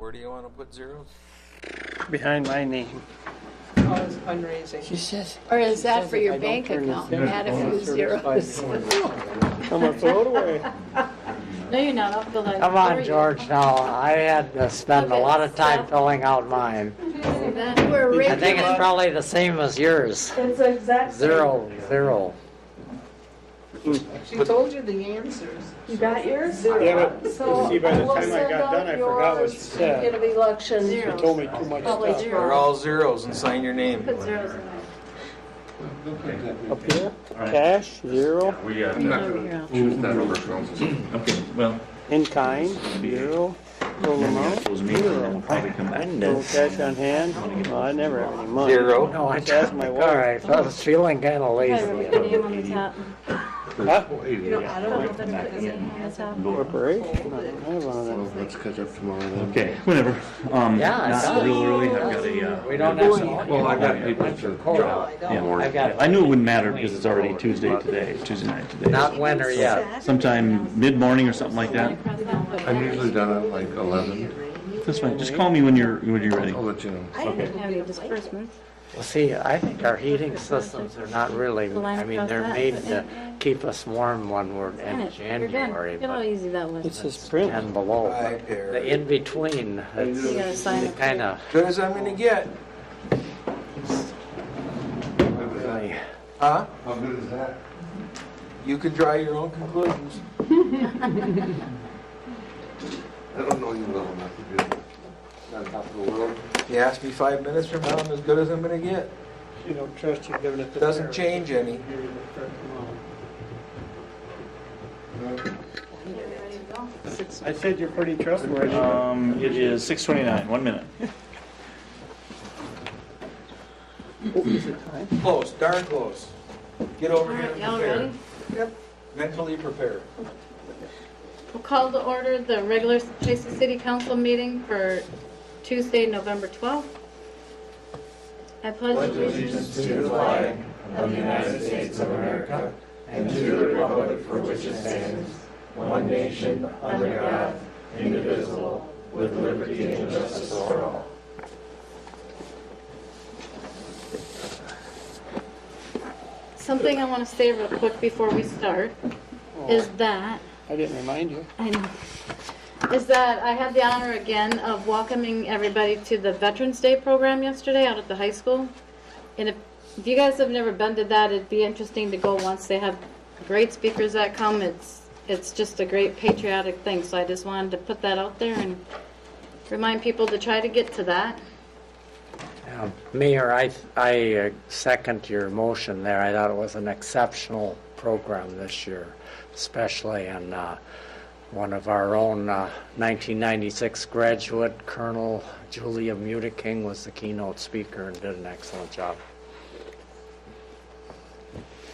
Where do you want to put zeros? Behind my name. Oh, it's fundraising. She says. Or is that says for if your I don't bank turn account? this in, Add a I'm few not certified zeros. anymore. I'm gonna throw it away. No, you're not. I'll fill that. Come on, George. Now, I had to spend a lot of time filling out mine. We're I think it's probably the same as yours. It's exact. 0, 0. She told you the answers. You got yours? Zero. Yeah, but So see, by the we'll time I send got out done, I forgot what she yours, said. speaking of elections. She Zero. told me too much Probably stuff. zero. They're all zeros and sign your name. Put zeros in Up here, cash, 0. I'm not going to choose that over Jones. Okay, well, In kind, 0. Total amount, those meetings 0. will probably come back. Total cash on hand, well, I never have any money. Zero. No, I That's my all wife. right. I was feeling kind of lazy. Put your name on the top. Huh? You know, I don't know if they're putting it in. On the top. Corporation? I don't have one of them. Let's catch up tomorrow then. Okay, whenever. Yeah, it Not does. real early. I've got a. We don't have to. Well, I got people to Oh, Yeah, I got. I knew it wouldn't matter because it's already Tuesday today, Tuesday night today. Not winter yet. Sometime mid-morning or something like that. I'm usually done at like 11. That's fine. Just call me when you're ready. I'll let you know. I didn't have any disbursements. Well, see, I think our heating systems are not really, I mean, they're made to keep us warm when we're in You're January, good. Look how but easy that was. It's his print. 10 below. Five But pair. the in-between, You gotta sign it's it. kind of, Good as I'm gonna get. really, Huh? How good is that? You can draw your own conclusions. I don't know you well enough to be on top of the world. You ask me 5 minutes from now, I'm as good as I'm gonna get. You don't trust you giving it to Doesn't her. change any. Give you the correct amount. I said you're pretty trustworthy. It is 6:29, 1 minute. Oh, is it time? Close, darn close. Get over here Alright, and y'all prepare. ready? Yep. Mentally prepare. We'll call to order the regular Tracy City Council meeting for Tuesday, November 12th. I pledge allegiance to the flag of the United States of America and to the republic for which it stands, one nation, under God, indivisible, with liberty and justice for all. Something I want to say real quick before we start is that, I didn't remind you. I know, is that I had the honor again of welcoming everybody to the Veterans Day program yesterday out at the high school. And if you guys have never been to that, it'd be interesting to go once. They have great speakers that come. It's just a great patriotic thing. So I just wanted to put that out there and remind people to try to get to that. Mayor, I second your motion there. I thought it was an exceptional program this year, especially in one of our own 1996 graduate, Colonel Julia Muteking, was the keynote speaker and did an excellent job.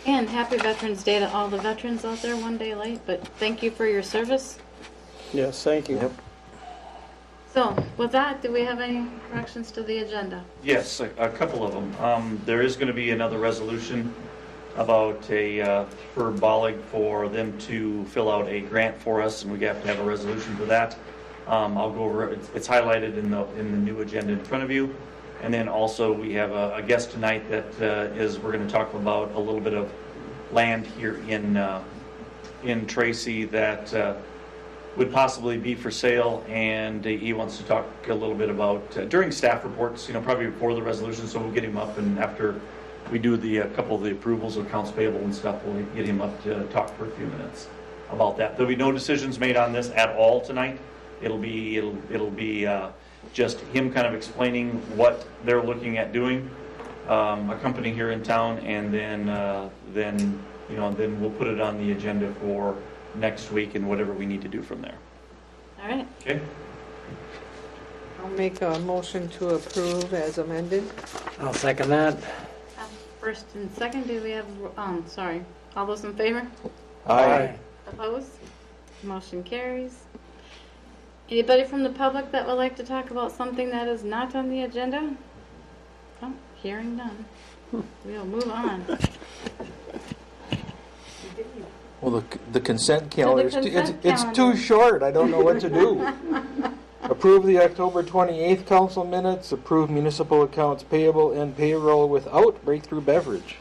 And happy Veterans Day to all the veterans out there, one day late, but thank you for your service. Yes, thank you. So with that, do we have any corrections to the agenda? Yes, a couple of them. There is going to be another resolution about for Bollig for them to fill out a grant for us, and we have to have a resolution for that. I'll go over it. It's highlighted in the new agenda in front of you. And then also we have a guest tonight that we're going to talk about a little bit of land here in Tracy that would possibly be for sale, and he wants to talk a little bit about during staff reports, probably before the resolution, so we'll get him up, and after we do the couple of the approvals of accounts payable and stuff, we'll get him up to talk for a few minutes about that. There'll be no decisions made on this at all tonight. It'll be just him kind of explaining what they're looking at doing, a company here in town, and then we'll put it on the agenda for next week and whatever we need to do from there. All right. Okay? I'll make a motion to approve as amended. I'll second that. First and second, do we have, sorry, all those in favor? Aye. Opposed? Motion carries. Anybody from the public that would like to talk about something that is not on the agenda? Oh, hearing none. We'll move on. Well, the consent calendar, consent it's calendar. too short. I don't know what to do. Approve the October 28th council minutes, approve municipal accounts payable and payroll without Breakthrough Beverage.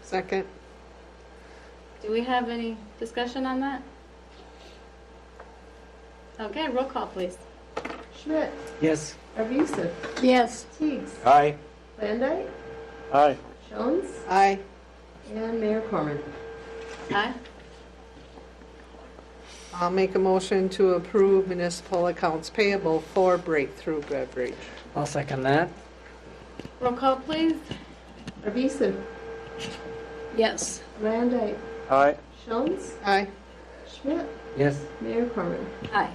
Second. Do we have any discussion on that? Okay, roll call, please. Schmidt, Yes. Arviso, Yes. Teigs, Aye. Landine, Aye. Jones, Aye. and Mayor Corman. Aye. I'll make a motion to approve municipal accounts payable for Breakthrough Beverage. I'll second that. Roll call, please. Arviso, Yes. Landine, Aye. Jones, Aye. Schmidt, Yes. Mayor Corman. Aye.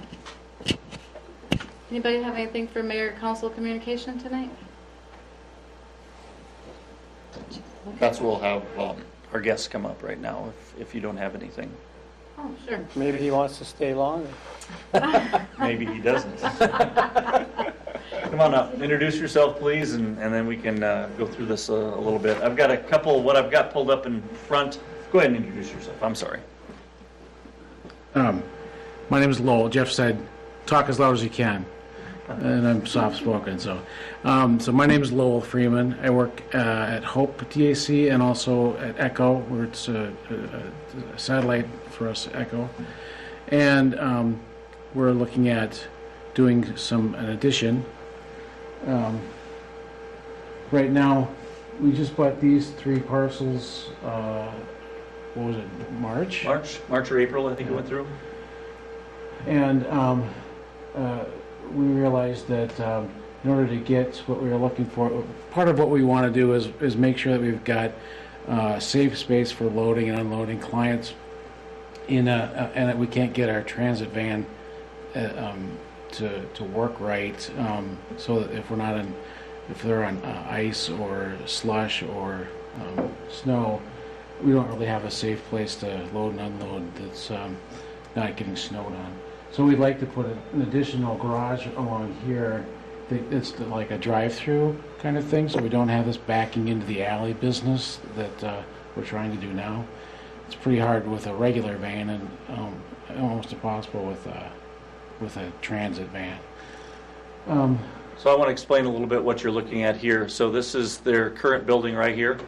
Anybody have anything for mayor council communication tonight? That's what we'll have our guests come up right now if you don't have anything. Oh, sure. Maybe he wants to stay longer. Maybe he doesn't. Come on up, introduce yourself, please, and then we can go through this a little bit. I've got a couple, what I've got pulled up in front. Go ahead and introduce yourself. I'm sorry. My name is Lowell. Jeff said, talk as loud as you can. And I'm soft-spoken, so. So my name is Lowell Freeman. I work at Hope TAC and also at Echo, where it's a satellite for us, Echo. And we're looking at doing an addition. Right now, we just bought these 3 parcels, what was it, March March or April, I think it went through. And we realized that in order to get what we were looking for, part of what we want to do is make sure that we've got safe space for loading and unloading clients and that we can't get our transit van to work right, so that if they're on ice or slush or snow, we don't really have a safe place to load and unload that's not getting snowed on. So we'd like to put an additional garage along here. It's like a drive-through kind of thing, so we don't have this backing into the alley business that we're trying to do now. It's pretty hard with a regular van and almost impossible with a transit van. So I want to explain a little bit what you're looking at here. So this is their current building right here.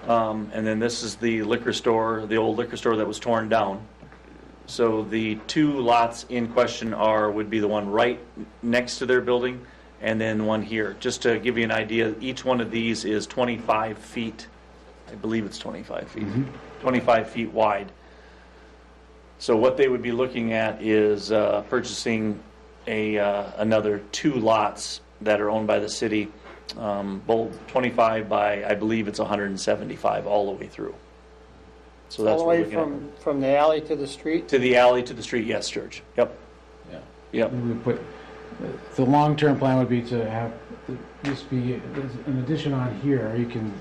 And then this is the liquor store, the old liquor store that was torn down. So the 2 lots in question would be the one right next to their building and then one here. Just to give you an idea, each one of these is 25 feet. I believe it's 25 feet. 25 feet wide. So what they would be looking at is purchasing another 2 lots that are owned by the city, both 25 by, I believe it's 175 all the way through. So that's All what the we're way looking from the alley to the street? at. To the alley, to the street, yes, George. Yep. Yeah. Yep. We put the long-term plan would be to have this be an addition on here. You can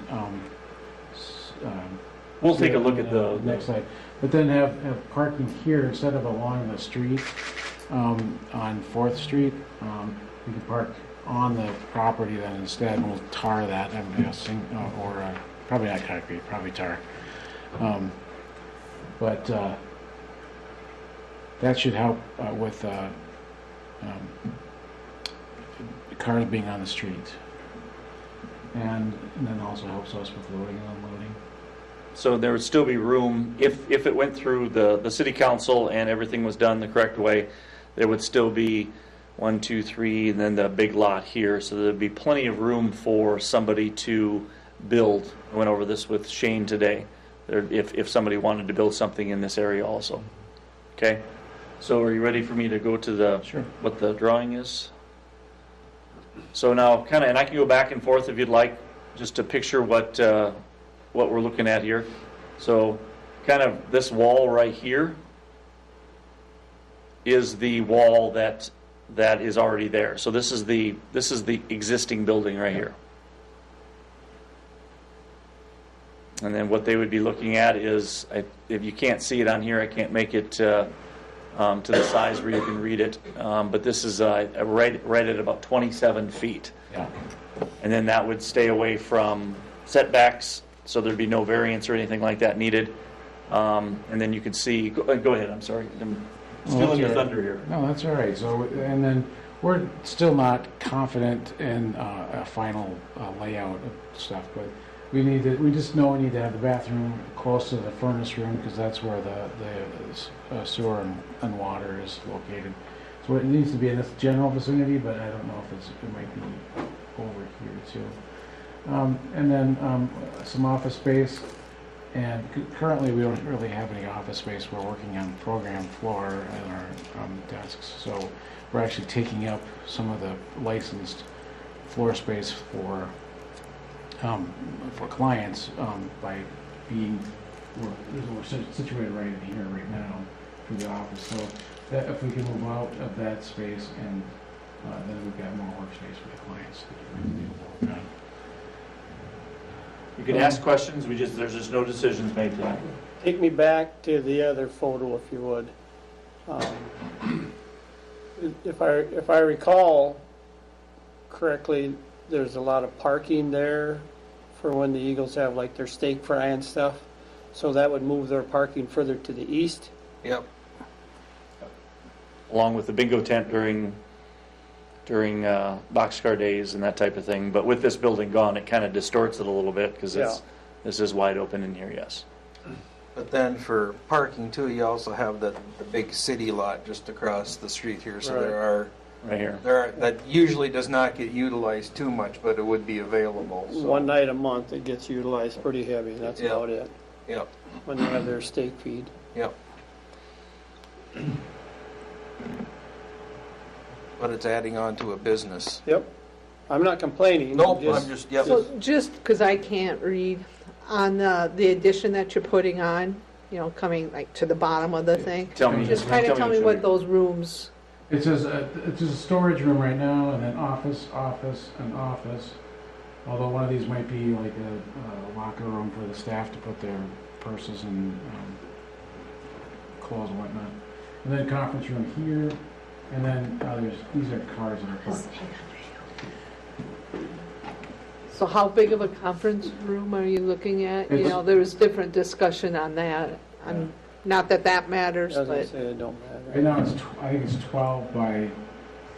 We'll take a see look on at the next slide, but then have parking here instead of along the street on 4th Street. We can park on the property then instead, and we'll tar that, I'm guessing, or probably not concrete, probably tar. But that should help with cars being on the street, and then also helps us with loading and unloading. So there would still be room, if it went through the city council and everything was done the correct way, there would still be 1, 2, 3, and then the big lot here. So there'd be plenty of room for somebody to build. I went over this with Shane today. If somebody wanted to build something in this area also. Okay? So are you ready for me to go to Sure. what the drawing is? So now, and I can go back and forth if you'd like, just to picture what we're looking at here. So kind of this wall right here is the wall that is already there. So this is the existing building right here. And then what they would be looking at is, if you can't see it on here, I can't make it to the size where you can read it. But this is right at about 27 feet. Yeah. And then that would stay away from setbacks, so there'd be no variance or anything like that needed. And then you could see, go ahead, I'm sorry. Stealing your thunder here. No, that's all right. So, and then we're still not confident in a final layout of stuff, but we just know we need to have the bathroom close to the furnace room because that's where the sewer and water is located. So it needs to be in this general vicinity, but I don't know if it might be over here too. And then some office space. And currently, we don't really have any office space. We're working on program floor and our desks. So we're actually taking up some of the licensed floor space for clients by being we're situated right in here right now for the office. So that if we can move out of that space, and then we've got more workspace for the clients to be able to work on. You can ask questions, there's just no decisions made tonight. Take me back to the other photo, if you would. If I recall correctly, there's a lot of parking there for when the Eagles have like their steak fry and stuff. So that would move their parking further to the east. Yep. Along with the bingo tent during boxcar days and that type of thing. But with this building gone, it kind of distorts it a little bit because this is wide open in here, yes. But then for parking too, you also have the big city lot just across the street here. So Right. Right here. that usually does not get utilized too much, but it would be available. So. One night a month it gets utilized pretty heavy. That's Yep. about it. Yep. When they have their steak feed. Yep. But it's adding on to a business. Yep. I'm not complaining. Nope, I'm just, yep. So just because I can't read, on the addition that you're putting on, you know, coming like to the bottom of the thing, Tell me. just kind of tell me what those rooms, It says it's just a storage room right now, and then office, and office. Although one of these might be like a locker room for the staff to put their purses and clothes and whatnot. And then conference room here, and then these are cars that are parked. so how big of a conference room are you looking at? You It's- know, there was different discussion on that. Not that that matters, As I but say, it don't matter. Right now I think it's 12 by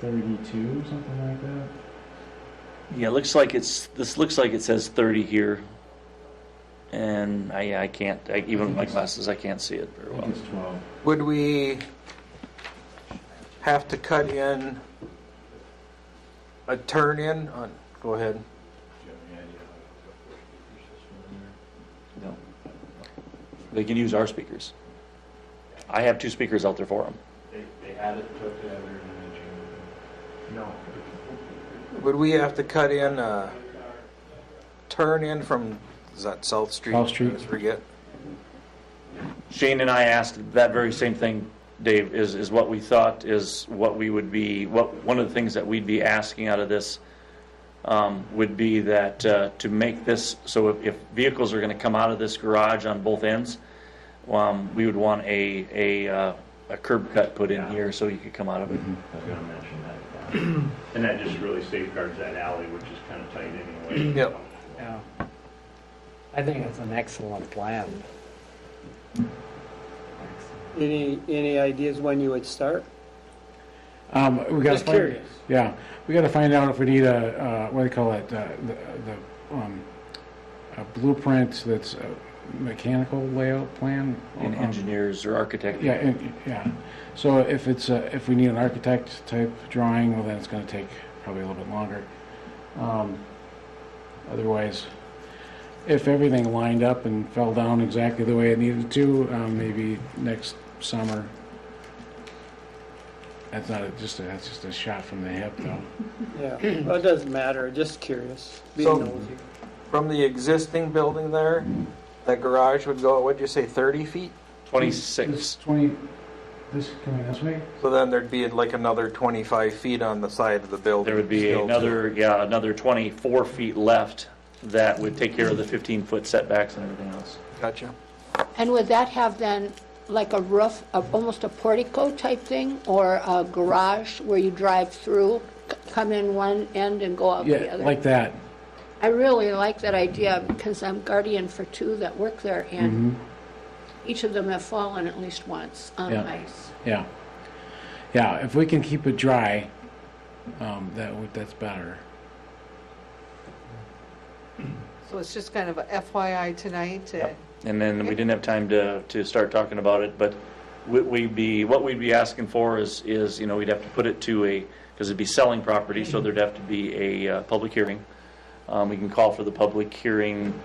32, something like that. Yeah, this looks like it says 30 here. And I can't, even with my glasses, I can't see it very I well. think it's 12. Would we have to cut in a turn in on, go ahead. No. They can use our speakers. I have 2 speakers out there for them. They had it put together and then changed it. No. Would we have to cut in a turn in from, is that South Street? South Street. I always forget. Shane and I asked that very same thing, Dave, is what we thought is what we would be, one of the things that we'd be asking out of this would be that to make this, so if vehicles are going to come out of this garage on both ends, we would want a curb cut put in here so you could come out of it. I was going to mention that. And that just really safeguards that alley, which is kind of tight anyway. Yep. Yeah. I think it's an excellent plan. Any ideas when you would start? We got Just curious. Yeah, we got to find out if we need a what do they call it? A blueprint that's a mechanical layout plan. And engineers or architects. Yeah, yeah. So if it's if we need an architect type drawing, well, then it's going to take probably a little bit longer. Otherwise, if everything lined up and fell down exactly the way it needed to, maybe next summer. That's just a shot from the hip, though. Yeah, well, it doesn't matter, just curious. Being So- nosy. From the existing building there, that garage would go, what'd you say, 30 feet? 26. This 20. This coming this way. So then there'd be like another 25 feet on the side of the building. There would be still, too. another 24 feet left that would take care of the 15-foot setbacks and everything else. Gotcha. And would that have then like a roof, almost a portico type thing, or a garage where you drive through, come in one end and go out the Yeah, other? like that. I really like that idea because I'm guardian for 2 that work there, and each of them have fallen at least once on Yeah. ice. Yeah. yeah, if we can keep it dry, that's better. So it's just kind of a FYI tonight. Yep. And then we didn't have time to start talking about it, but what we'd be asking for is, we'd have to put it to because it'd be selling property, so there'd have to be a public hearing. We can call for the public hearing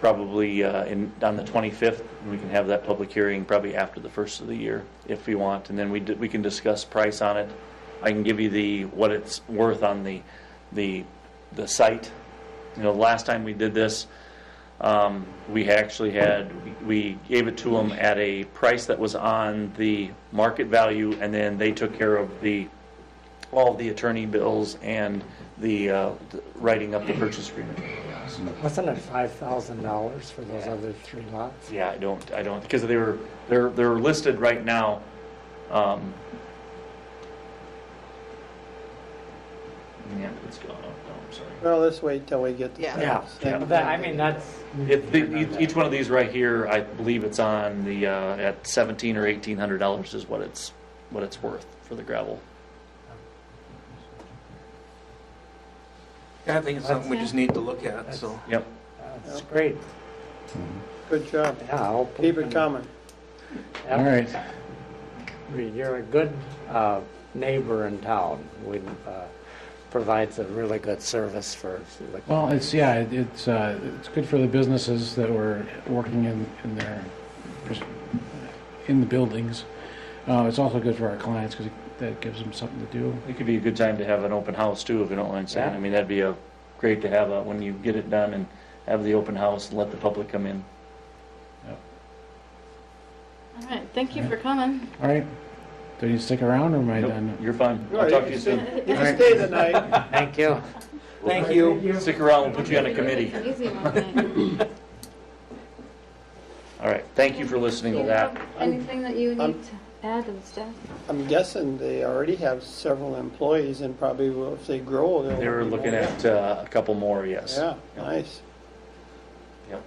probably on the 25th, and we can have that public hearing probably after the first of the year if we want, and then we can discuss price on it. I can give you what it's worth on the site. The last time we did this, we gave it to them at a price that was on the market value, and then they took care of all the attorney bills and the writing up the purchase agreement. Wasn't it $5,000 for those other 3 lots? Yeah, I don't, because they're listed right now. Yeah, it's gone up. No, I'm sorry. Well, let's wait till we get the. Yeah. Yeah, that's... Each one of these right here, I believe it's on the at $1,700 or $1,800 is what it's worth for the gravel. Yeah, I think it's something we just need to look at, so. Yep. That's great. Good job. Yeah, I hope we Keep it can- coming. Yep. All right. You're a good neighbor in town. We provides a really good service for the. Well, it's good for the businesses that were working in the buildings. It's also good for our clients because that gives them something to do. It could be a good time to have an open house too, if you don't mind saying. Yeah. I mean, that'd be great to have when you get it done and have the open house and let the public come in. All right, thank you for coming. All right. Do you stick around or am I Nope, done? you're fine. All I'll right, talk to you soon. You can stay the night. Thank you. Thank you. Stick around, we'll put you on a committee. Easy one night. All right, thank you for listening to that. Anything that you need to add to the staff? I'm guessing they already have several employees and probably if they grow, they'll. They were looking at a couple more, yes. Yeah, nice. Yep.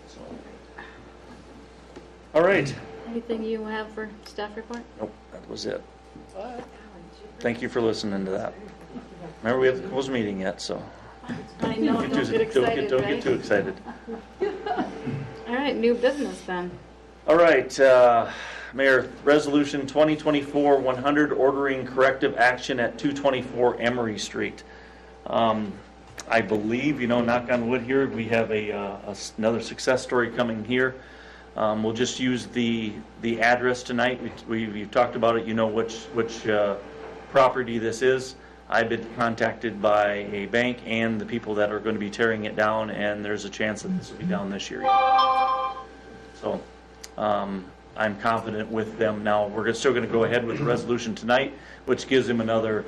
So. All right. Anything you have for staff report? Nope, that was it. Thank you for listening to that. Remember, we haven't closed the meeting yet, so I know, don't get excited, don't right? get too excited. All right, new business then. All right, Mayor, Resolution 2024-100, ordering corrective action at 224 Emery Street. I believe, knock on wood here, we have another success story coming here. We'll just use the address tonight. We've talked about it. You know which property this is. I've been contacted by a bank and the people that are going to be tearing it down, and there's a chance that this will be down this year. So I'm confident with them. Now we're still going to go ahead with the resolution tonight, which gives them another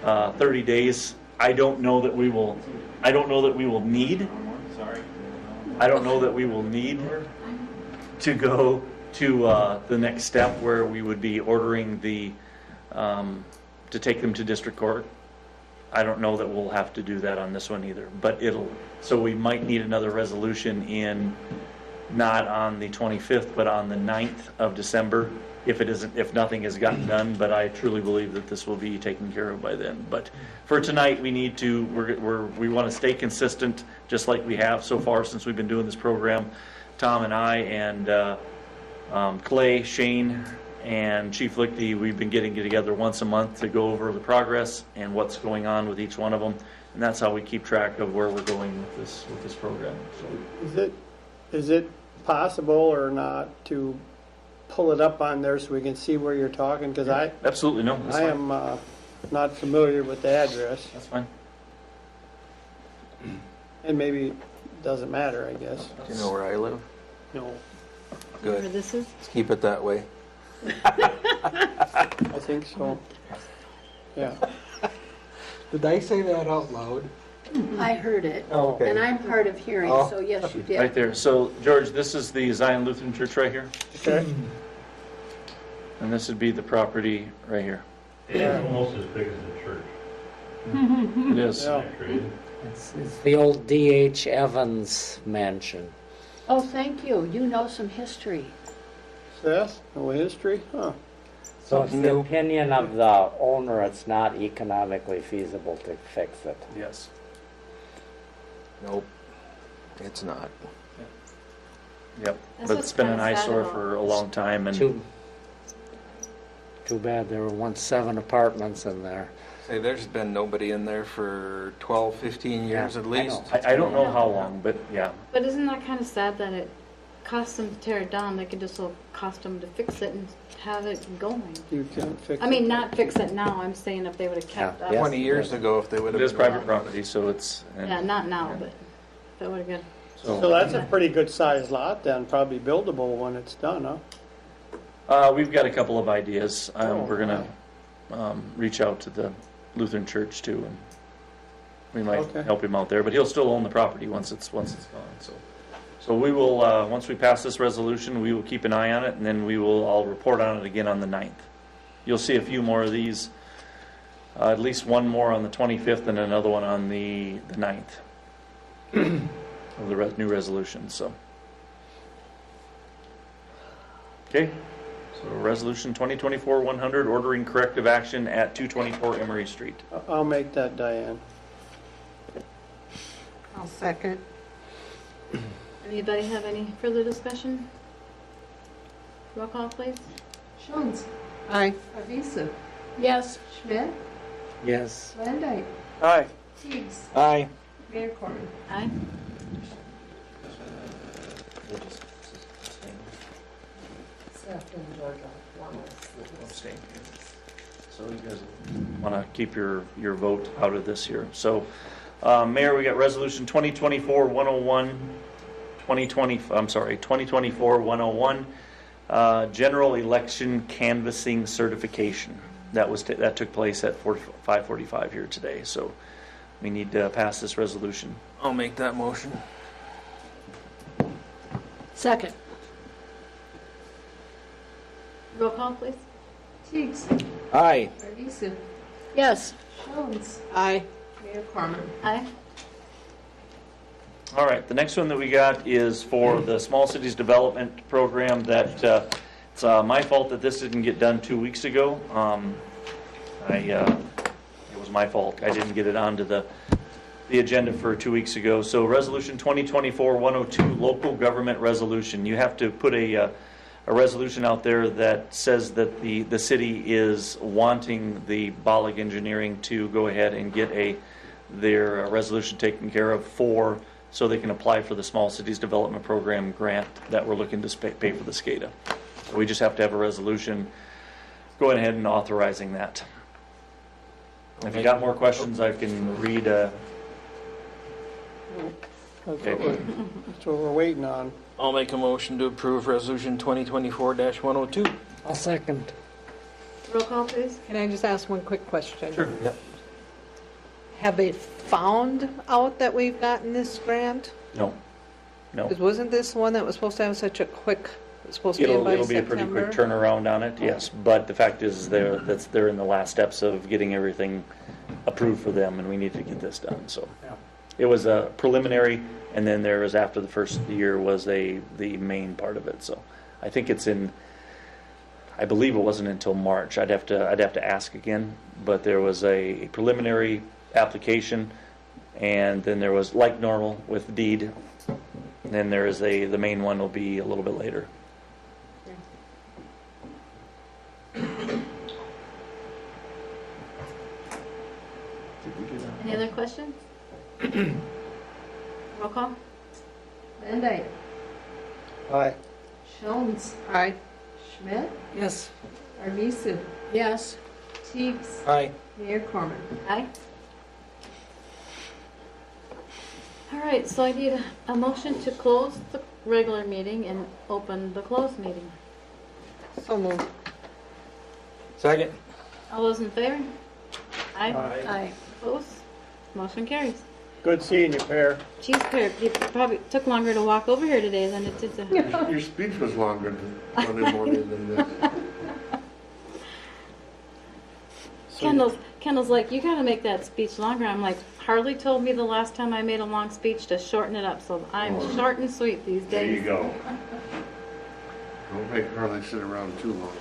30 days. I don't know that we will need to go to the next step where we would be ordering to take them to district court. I don't know that we'll have to do that on this one either, but so we might need another resolution not on the 25th, but on the 9th of December, if nothing has gotten done, but I truly believe that this will be taken care of by then. But for tonight, we want to stay consistent, just like we have so far since we've been doing this program. Tom and I and Clay, Shane, and Chief Lichty, we've been getting together once a month to go over the progress and what's going on with each one of them, and that's how we keep track of where we're going with this program. So. Is it possible or not to pull it up on there so we can see where you're talking? Because Absolutely, no. That's I fine. am not familiar with the address, That's fine. and maybe it doesn't matter, I guess. Do you know where I live? No, Where Good. this is? Let's keep it that way. I think so. Yeah. Did I say that out loud? I heard it, Oh, okay. and I'm hard of hearing, Oh. so yes, you Right did. there. So, George, this is the Zion Lutheran Church right here, Okay. and this would be the property right here. Yeah. Almost as big as the church. It is. Yeah. It's the old D.H. Evans mansion. Oh, thank you. You know some history. Seth, no history? Huh. So it's something the new. opinion of the owner, it's not economically feasible to fix it. Yes. Nope, it's not. Yep. That's But what's it's been an kinda sad eyesore about- for a long time, and Too bad there were once 7 apartments in there. Say, there's been nobody in there for 12, 15 years Yeah, at I least. know. I don't know how long, but yeah. But isn't that kind of sad that it costs them to tear it down? They could just so cost them to fix it and have it going. You can't fix it. I mean, not fix it now, I'm saying if they would have kept Yeah. up. Yes. 20 years ago, if they would It have is been private around. property, so it's, Yeah, not now, but if it would have been. So that's a pretty good sized lot then, probably buildable when it's done, huh? We've got a couple of ideas. Oh, We're gonna reach out to the Lutheran church too, and we might Okay. help him out there, but he'll still own the property once it's gone, so we will, once we pass this resolution, we will keep an eye on it, and then I'll report on it again on the 9th. You'll see a few more of these, at least one more on the 25th and another one on the 9th of the new resolution, so. Okay, so resolution 2024-100, ordering corrective action at 224 Emery Street. I'll make that, Diane. I'll second. Anybody have any further discussion? Roll call, please. Jones. Aye. Arvisu. Yes. Schmidt. Yes. Van Dyke. Aye. Teigs. Aye. Mayor Corman. Aye. So you guys want to keep your vote out of this here. So, Mayor, we got resolution 2024-101, 2024-101, general election canvassing certification. That took place at 5:45 here today. So we need to pass this resolution. I'll make that motion. Second. Roll call, please. Teigs. Aye. Arvisu. Yes. Jones. Aye. Mayor Corman. Aye. All right, the next one that we got is for the Small Cities Development Program that, it's my fault that this didn't get done 2 weeks ago. It was my fault. I didn't get it onto the agenda for 2 weeks ago. So Resolution 2024-102, local government resolution. You have to put a resolution out there that says that the city is wanting the Bollig Engineering to go ahead and get their resolution taken care of so they can apply for the Small Cities Development Program grant that we're looking to pay for the SCADA. So we just have to have a resolution going ahead and authorizing that. If you got more questions, I can read. That's Okay. that's what we're waiting on. I'll make a motion to approve resolution 2024-102. I'll second. Roll call, please. Can I just ask one quick question? Sure. Yep. Have they found out that we've gotten this grant? No. Because wasn't this one that was supposed to have such a quick, it's supposed to be in by It'll be a pretty quick September? turnaround on it, yes. But the fact is, they're in the last steps of getting everything approved for them, and we need to get this done. So it was a preliminary, and then there was, after the first year, was the main part of it. So I think it's in. I believe it wasn't until March. I'd have to ask again, but there was a preliminary application, and then there was, like normal with deed, and then there is the main one will be a little bit later. Any other questions? Roll call. Van Dyke. Aye. Jones. Aye. Schmidt. Yes. Arvisu. Yes. Teigs. Aye. Mayor Corman. Aye. All right, so I need a motion to close the regular meeting and open the closed meeting. So moved. Second. All those in favor? Aye. Aye. Opposed? Motion carries. Good seeing you, Pear. Geez, Kurt, it probably took longer to walk over here today than it did to... Your speech was longer than Monday morning than this. Kendall's like, you gotta make that speech longer. I'm like, Harley told me the last time I made a long speech to shorten it up, so I'm short and sweet these days. There you go. Don't make Harley sit around too long.